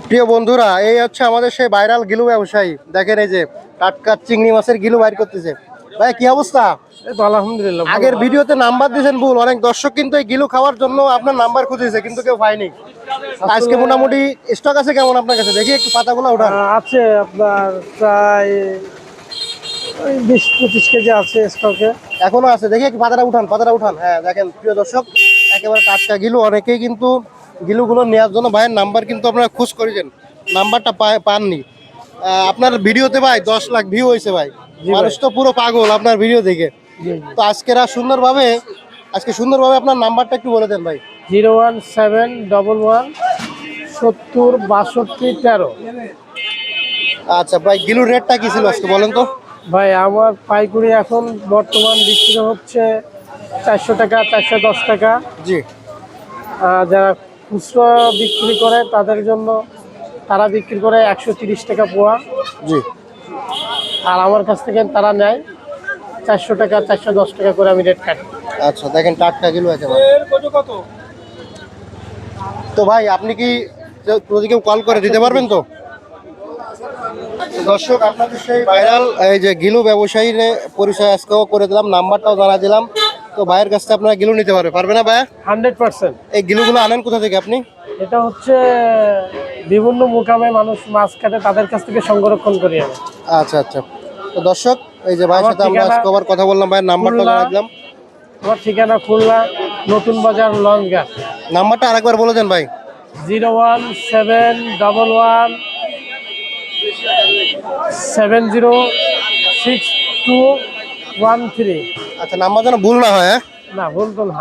প্রিয় বন্ধুরা, এই হচ্ছে আমাদের সেই ভাইরাল গিলু ব্যবসায়ী। দেখেন এই যে টাটকা চিংড়ি মাছের গিলু বাইর করতেছে। ভাই কি অবস্থা? এই তো আলহামদুলিল্লাহ। আগের ভিডিওতে নাম্বার দিয়েছেন ভুল, অনেক দর্শক কিন্তু এই গিলু খাওয়ার জন্য আপনার নাম্বার খুঁজেছে কিন্তু কেউ পায়নি। আজকে মোটামুটি স্টক আছে কেমন আপনার কাছে? দেখি একটু পাতাগুলো উঠান। আছে আপনার প্রায় ওই 20-25 কেজি আছে স্টকে। এখনো আছে, দেখি একটু পাতাটা উঠান, পাতাটা উঠান। হ্যাঁ দেখেন প্রিয় দর্শক, একেবারে টাটকা গিলু। অনেকেই কিন্তু গিলুগুলো নেওয়ার জন্য ভাইয়ের নাম্বার কিন্তু আপনারা খোঁজ করেছেন, নাম্বারটা পাননি। আপনার ভিডিওতে ভাই 10 লাখ ভিউ হয়েছে ভাই। মানুষ তো পুরো পাগল আপনার ভিডিও দেখে। তো আজকে সুন্দরভাবে আপনার নাম্বারটা একটু বলে দেন ভাই। 01711706213। আচ্ছা ভাই, গিলুর রেটটা কি ছিল আজকে বলেন তো? ভাই আমার পাইকুড়ি এখন বর্তমান বিক্রি হচ্ছে 400 টাকা, 410 টাকা। জি। যারা খুচরো বিক্রি করে তাদের জন্য তারা বিক্রি করে 130 টাকা পোয়া। জি। আর আমার কাছ থেকে তারা নেয় 400 টাকা, 410 টাকা করে আমি রেট কাটি। আচ্ছা দেখেন টাটকা গিলু আছে ভাই। তো ভাই আপনি কি যদি কেউ কল করে দিতে পারবেন তো? দর্শক, আপনাদের সেই ভাইরাল এই যে গিলু ব্যবসায়ীর পরিচয় আজকেও করে দিলাম, নাম্বারটাও জানা দিলাম। তো ভাইয়ের কাছ থেকে আপনারা গিলু নিতে পারবে না ভাইয়া? 100%। এই গিলুগুলো আনেন কোথা থেকে আপনি? এটা হচ্ছে বিভিন্ন মোকামে মানুষ মাছ কাটে, তাদের কাছ থেকে সংরক্ষণ করি আমি। আচ্ছা আচ্ছা। তো দর্শক, এই যে ভাইয়ের সাথে আমরা আজকে আবার কথা বললাম, ভাইয়ের নাম্বারটা জানা দিলাম। আমার ঠিকানা খুলনা নতুন বাজার লঞ্চঘাট। নাম্বারটা আরেকবার বলে দেন ভাই। 01711706213। আচ্ছা, নাম্বার যেন ভুল না হয়। হ্যাঁ না, ভুল তো না।